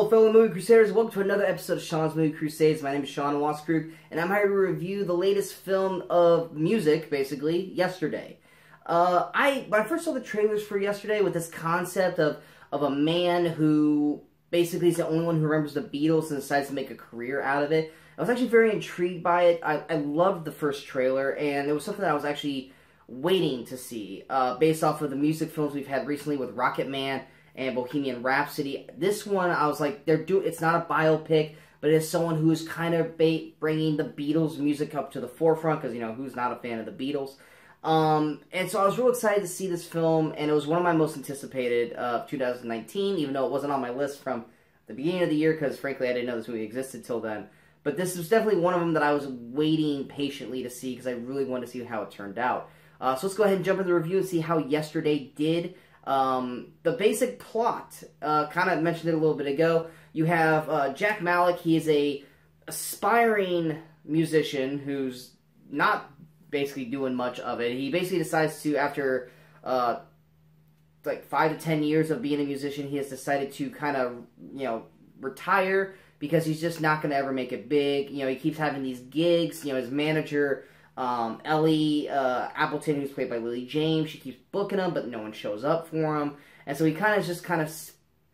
Hello fellow Movie Crusaders, welcome to another episode of Sean's Movie Crusades. My name is Sean Wascrew, and I'm here to review the latest film of music, basically, Yesterday. When I first saw the trailers for Yesterday with this concept of a man who basically is the only one who remembers the Beatles and decides to make a career out of it, I was actually very intrigued by it. I loved the first trailer, and it was something that I was actually waiting to see, based off of the music films we've had recently with Rocket Man and Bohemian Rhapsody. This one, I was like, it's not a biopic, but it is someone who is kind of bringing the Beatles music up to the forefront, because, you know, who's not a fan of the Beatles? And so I was real excited to see this film, and it was one of my most anticipated of 2019, even though it wasn't on my list from the beginning of the year, because, frankly, I didn't know this movie existed till then. But this was definitely one of them that I was waiting patiently to see, because I really wanted to see how it turned out. So let's go ahead and jump into the review and see how Yesterday did. The basic plot, kind of mentioned it a little bit ago. You have Jack Malik. He is a aspiring musician who's not basically doing much of it. He basically decides to, after like 5 to 10 years of being a musician, he has decided to kind of, you know, retire, because he's just not going to ever make it big. You know, he keeps having these gigs. You know, his manager, Ellie Appleton, who's played by Lily James, she keeps booking him, but no one shows up for him. And so he kind of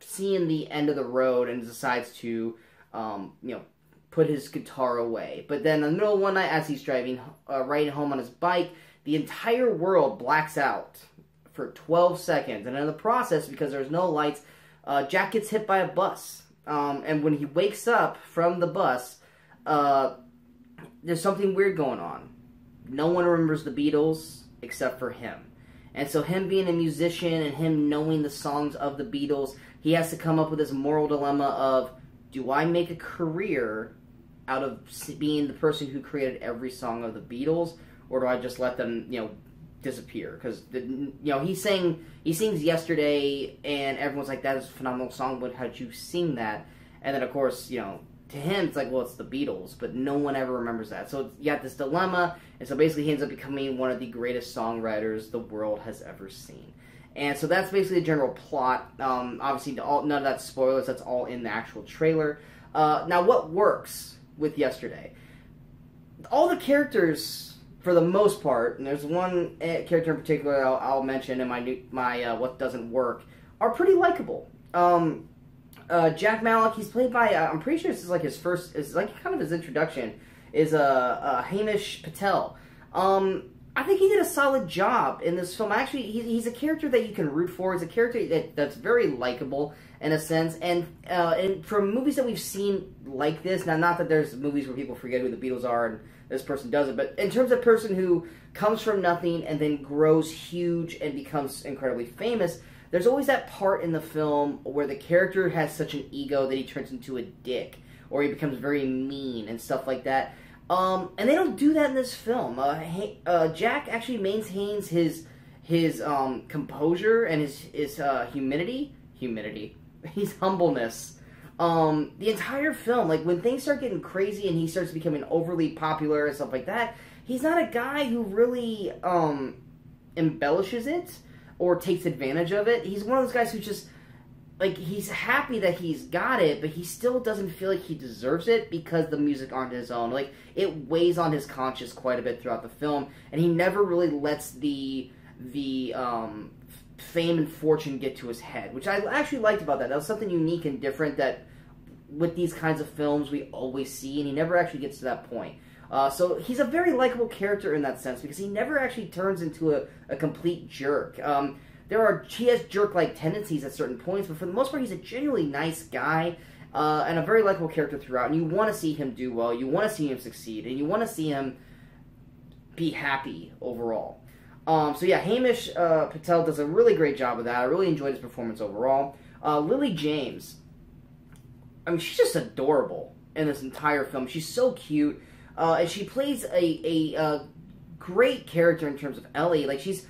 seeing the end of the road and decides to, you know, put his guitar away. But then in the middle of one night, as he's riding home on his bike, the entire world blacks out for 12 seconds. And in the process, because there's no lights, Jack gets hit by a bus. And when he wakes up from the bus, there's something weird going on. No one remembers the Beatles except for him. And so him being a musician and him knowing the songs of the Beatles, he has to come up with this moral dilemma of, do I make a career out of being the person who created every song of the Beatles, or do I just let them, you know, disappear? Because, you know, he sings Yesterday, and everyone's like, that is a phenomenal song, but how'd you sing that? And then, of course, you know, to him, it's like, well, it's the Beatles, but no one ever remembers that. So you got this dilemma, and so basically he ends up becoming one of the greatest songwriters the world has ever seen. And so that's basically the general plot. Obviously, none of that's spoilers, that's all in the actual trailer. Now, what works with Yesterday? All the characters, for the most part, and there's one character in particular I'll mention in my what doesn't work, are pretty likable. Jack Malik, he's played by, I'm pretty sure this is like his first, it's like kind of his introduction, is Hamish Patel. I think he did a solid job in this film. Actually, he's a character that you can root for. He's a character that's very likable in a sense. And from movies that we've seen like this, now not that there's movies where people forget who the Beatles are and this person does it, but in terms of a person who comes from nothing and then grows huge and becomes incredibly famous, there's always that part in the film where the character has such an ego that he turns into a dick, or he becomes very mean and stuff like that. And they don't do that in this film. Jack actually maintains his composure and his humility, his humbleness. The entire film, like when things start getting crazy and he starts becoming overly popular and stuff like that, he's not a guy who really embellishes it or takes advantage of it. He's one of those guys who just, like, he's happy that he's got it, but he still doesn't feel like he deserves it because the music aren't his own. Like, it weighs on his conscience quite a bit throughout the film, and he never really lets the fame and fortune get to his head, which I actually liked about that. That was something unique and different that with these kinds of films we always see, and he never actually gets to that point. So he's a very likable character in that sense, because he never actually turns into a complete jerk. He has jerk-like tendencies at certain points, but for the most part, he's a genuinely nice guy, and a very likable character throughout, and you want to see him do well, you want to see him succeed, and you want to see him be happy overall. So yeah, Hamish Patel does a really great job of that. I really enjoyed his performance overall. Lily James, I mean, she's just adorable in this entire film. She's so cute. And she plays a great character in terms of Ellie. Like, she's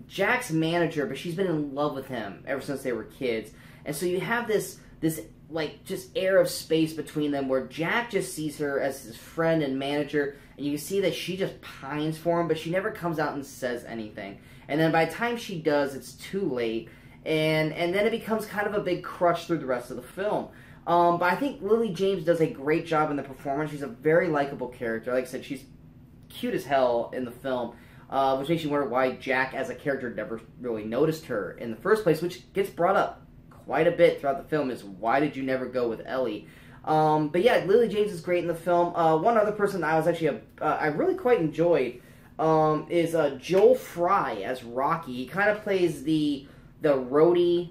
Jack's manager, but she's been in love with him ever since they were kids. And so you have this like, just air of space between them where Jack just sees her as his friend and manager, and you can see that she just pines for him, but she never comes out and says anything. And then by the time she does, it's too late, and then it becomes kind of a big crush through the rest of the film. But I think Lily James does a great job in the performance. She's a very likable character. Like I said, she's cute as hell in the film, which makes you wonder why Jack as a character never really noticed her in the first place, which gets brought up quite a bit throughout the film, is why did you never go with Ellie? But yeah, Lily James is great in the film. One other person that I was actually I really quite enjoyed is Joel Fry as Rocky. He kind of plays the roadie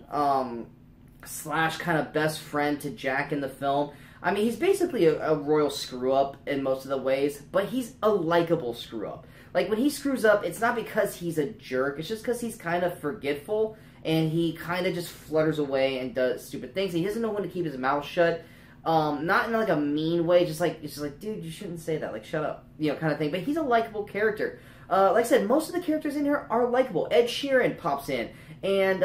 slash kind of best friend to Jack in the film. I mean, he's basically a royal screw-up in most of the ways, but he's a likable screw-up. Like, when he screws up, it's not because he's a jerk, it's just because he's kind of forgetful, and he kind of just flutters away and does stupid things. He doesn't know when to keep his mouth shut. Not in like a mean way, just like, it's just like, dude, you shouldn't say that, like, shut up, you know, kind of thing. But he's a likable character. Like I said, most of the characters in here are likable. Ed Sheeran pops in, and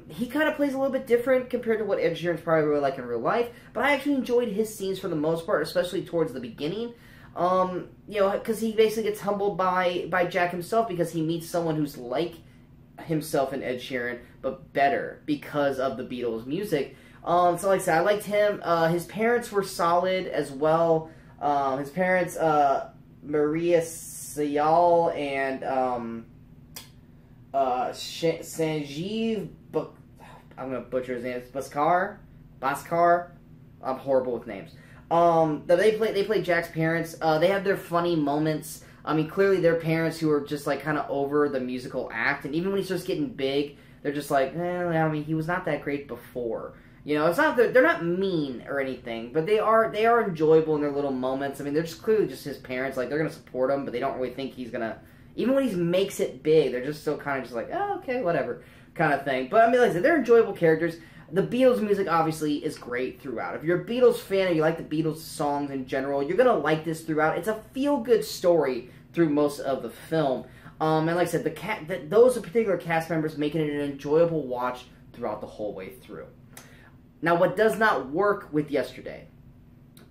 he kind of plays a little bit different compared to what Ed Sheeran's probably really like in real life, but I actually enjoyed his scenes for the most part, especially towards the beginning. You know, because he basically gets humbled by Jack himself, because he meets someone who's like himself and Ed Sheeran, but better because of the Beatles' music. So like I said, I liked him. His parents were solid as well. His parents, Maria Sayal and Sanjeev, I'm going to butcher his name, it's Bhaskar. I'm horrible with names. They play Jack's parents. They have their funny moments. I mean, clearly they're parents who are just like kind of over the musical act, and even when he starts getting big, they're just like, I mean, he was not that great before. You know, it's not they're not mean or anything, but they are enjoyable in their little moments. I mean, they're just clearly just his parents. Like, they're gonna support him, but they don't really think he's gonna. Even when he makes it big, they're just still kind of just like, oh, okay, whatever, kind of thing. But I mean, like I said, they're enjoyable characters. The Beatles music obviously is great throughout. If you're a Beatles fan or you like the Beatles songs in general, you're gonna like this throughout. It's a feel-good story through most of the film. And like I said, those particular cast members making it an enjoyable watch throughout the whole way through. Now, what does not work with yesterday?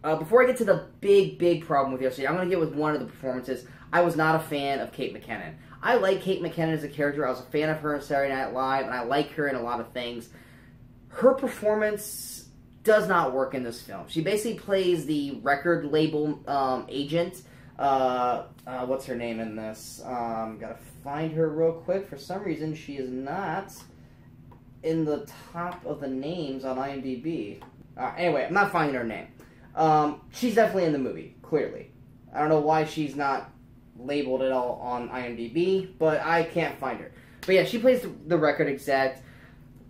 Before I get to the big problem with yesterday, I'm going to get with one of the performances. I was not a fan of Kate McKinnon. I like Kate McKinnon as a character. I was a fan of her in Saturday Night Live, and I like her in a lot of things. Her performance does not work in this film. She basically plays the record label agent. What's her name in this? Gotta find her real quick. For some reason, she is not in the top of the names on IMDb. Anyway, I'm not finding her name. She's definitely in the movie, clearly. I don't know why she's not labeled at all on IMDb, but I can't find her. But yeah, she plays the record exec,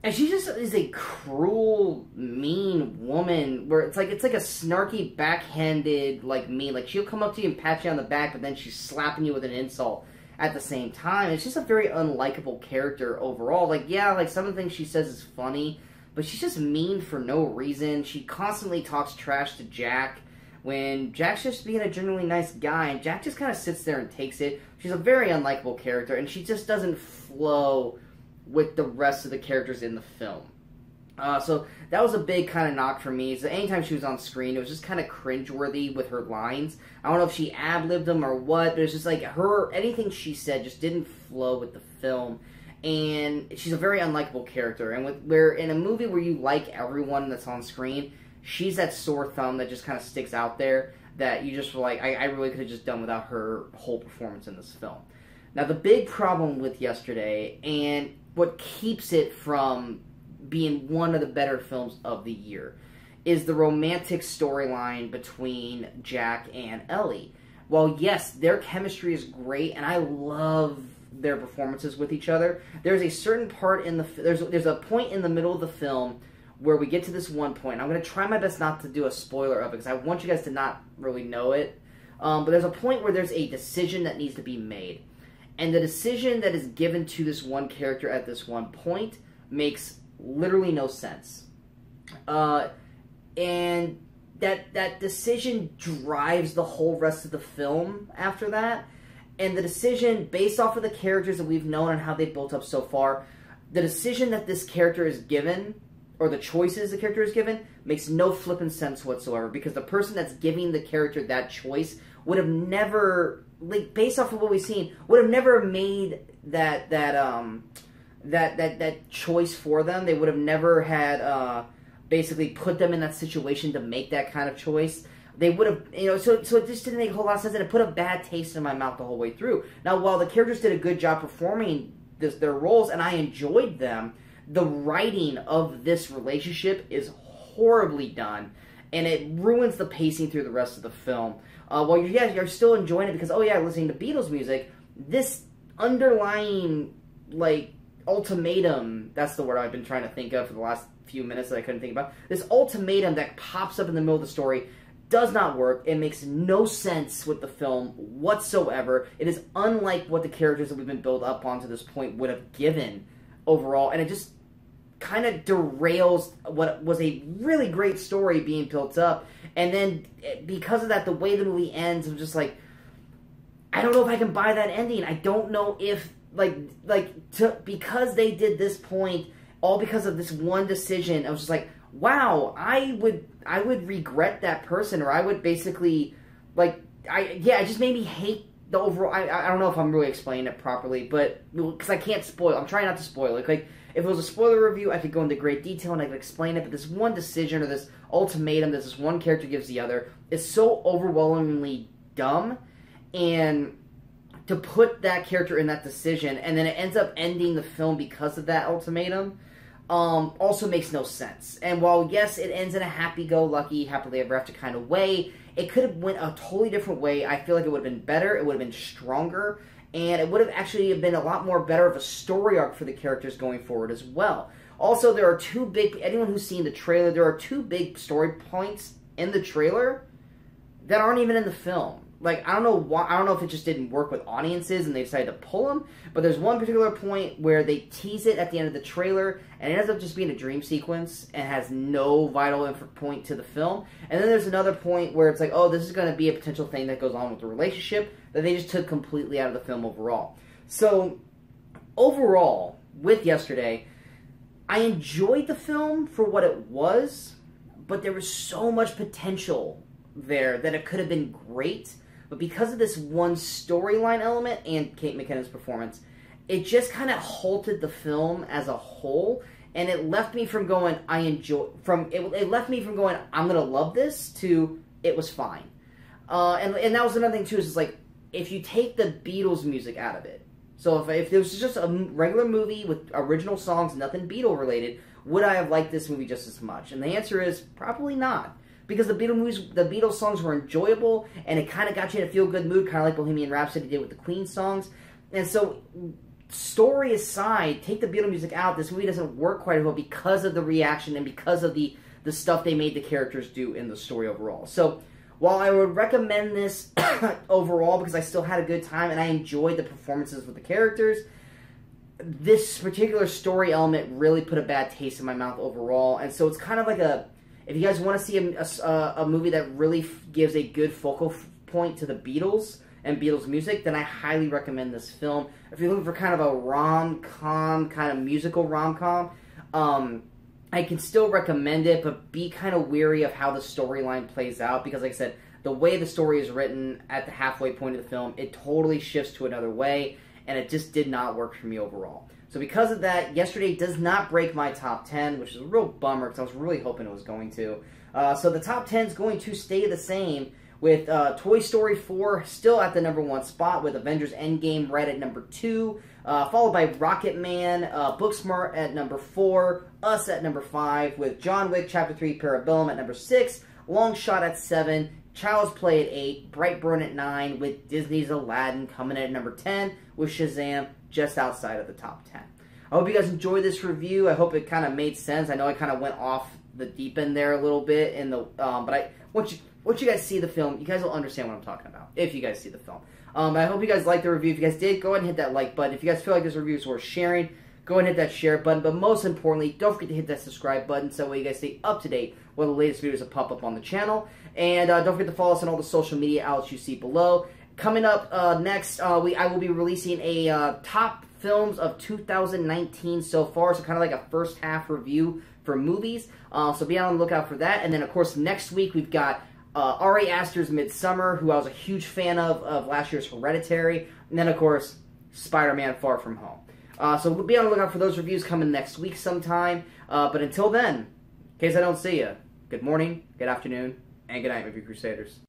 and she just is a cruel, mean woman, where it's like a snarky, backhanded, like, mean. Like, she'll come up to you and pat you on the back, but then she's slapping you with an insult at the same time. It's just a very unlikable character overall. Like, yeah, like, some of the things she says is funny, but she's just mean for no reason. She constantly talks trash to Jack when Jack's just being a genuinely nice guy, and Jack just kind of sits there and takes it. She's a very unlikable character, and she just doesn't flow with the rest of the characters in the film. So that was a big kind of knock for me. So anytime she was on screen, it was just kind of cringeworthy with her lines. I don't know if she ad-libbed them or what, but it's just like anything she said just didn't flow with the film. And she's a very unlikable character. And where in a movie where you like everyone that's on screen, she's that sore thumb that just kind of sticks out there that you just were like, I really could have just done without her whole performance in this film. Now, the big problem with yesterday, and what keeps it from being one of the better films of the year, is the romantic storyline between Jack and Ellie. While, yes, their chemistry is great, and I love their performances with each other, there's a certain part in the... There's a point in the middle of the film where we get to this one point. I'm going to try my best not to do a spoiler of it, because I want you guys to not really know it. But there's a point where there's a decision that needs to be made. And the decision that is given to this one character at this one point makes literally no sense. And that decision drives the whole rest of the film after that. And the decision, based off of the characters that we've known and how they've built up so far, the decision that this character is given, or the choices the character is given, makes no flippin' sense whatsoever. Because the person that's giving the character that choice would have never, like, based off of what we've seen, would have never made that that choice for them. They would have never had basically put them in that situation to make that kind of choice. They would have, so it just didn't make a whole lot of sense, and it put a bad taste in my mouth the whole way through. Now, while the characters did a good job performing their roles, and I enjoyed them, the writing of this relationship is horribly done, and it ruins the pacing through the rest of the film. While you're still enjoying it because, oh yeah, listening to Beatles music, this underlying, like, ultimatum, that's the word I've been trying to think of for the last few minutes that I couldn't think about. This ultimatum that pops up in the middle of the story does not work. It makes no sense with the film whatsoever. It is unlike what the characters that we've been built up on to this point would have given overall, and it just kind of derails what was a really great story being built up. And then because of that, the way the movie ends, I'm just like, I don't know if I can buy that ending. I don't know if because they did this point all because of this one decision. I was just like, wow, I would regret that person, or I would basically, it just made me hate the overall. I don't know if I'm really explaining it properly, but because I can't spoil, I'm trying not to spoil it. Like, if it was a spoiler review, I could go into great detail and I could explain it, but this one decision or this ultimatum that this one character gives the other is so overwhelmingly dumb, and to put that character in that decision, and then it ends up ending the film because of that ultimatum, also makes no sense. And while, yes, it ends in a happy-go-lucky, happily ever after kind of way, it could have went a totally different way. I feel like it would have been better, it would have been stronger, and it would have actually been a lot more better of a story arc for the characters going forward as well. Also, there are two big, anyone who's seen the trailer, there are two big story points in the trailer that aren't even in the film. Like, I don't know why, I don't know if it just didn't work with audiences and they decided to pull them, but there's one particular point where they tease it at the end of the trailer, and it ends up just being a dream sequence and has no vital point to the film. And then there's another point where it's like, oh, this is going to be a potential thing that goes on with the relationship that they just took completely out of the film overall. So, overall, with Yesterday, I enjoyed the film for what it was, but there was so much potential there that it could have been great. But because of this one storyline element and Kate McKinnon's performance, it just kind of halted the film as a whole, and it left me from going, it left me from going, I'm gonna love this, to it was fine. And that was another thing too, is it's like, if you take the Beatles music out of it, so if there was just a regular movie with original songs, nothing Beatle related, would I have liked this movie just as much? And the answer is probably not. Because the Beatles songs were enjoyable, and it kind of got you in a feel-good mood, kind of like Bohemian Rhapsody did with the Queen songs. And so, story aside, take the Beatles music out, this movie doesn't work quite as well because of the reaction and because of the stuff they made the characters do in the story overall. So, while I would recommend this overall because I still had a good time and I enjoyed the performances with the characters, this particular story element really put a bad taste in my mouth overall. And so it's kind of like if you guys want to see a movie that really gives a good focal point to the Beatles and Beatles music, then I highly recommend this film. If you're looking for kind of a rom-com, kind of musical rom-com, I can still recommend it, but be kind of weary of how the storyline plays out, because like I said, the way the story is written at the halfway point of the film, it totally shifts to another way, and it just did not work for me overall. So because of that, Yesterday does not break my top 10, which is a real bummer because I was really hoping it was going to. So the top 10 is going to stay the same, with Toy Story 4 still at the #1 spot, with Avengers Endgame right at number 2, followed by Rocket Man, Booksmart at number 4, Us at number 5, with John Wick Chapter 3 Parabellum at number 6, Long Shot at 7, Child's Play at 8, Brightburn at 9, with Disney's Aladdin coming in at number 10, with Shazam just outside of the top 10. I hope you guys enjoyed this review. I hope it kind of made sense. I know I kind of went off the deep end there a little bit, in the but once you guys see the film, you guys will understand what I'm talking about, if you guys see the film. I hope you guys liked the review. If you guys did, go ahead and hit that like button. If you guys feel like this review is worth sharing, go ahead and hit that share button. But most importantly, don't forget to hit that subscribe button so that way you guys stay up to date when the latest videos that pop up on the channel. And don't forget to follow us on all the social media outlets you see below. Coming up next, I will be releasing a top films of 2019 so far, so kind of like a first half review for movies. So be on the lookout for that. And then, of course, next week we've got Ari Aster's Midsummer, who I was a huge fan of last year's Hereditary. And then, of course, Spider-Man Far From Home. So we'll be on the lookout for those reviews coming next week sometime. But until then, in case I don't see you, good morning, good afternoon, and good night, Movie Crusaders.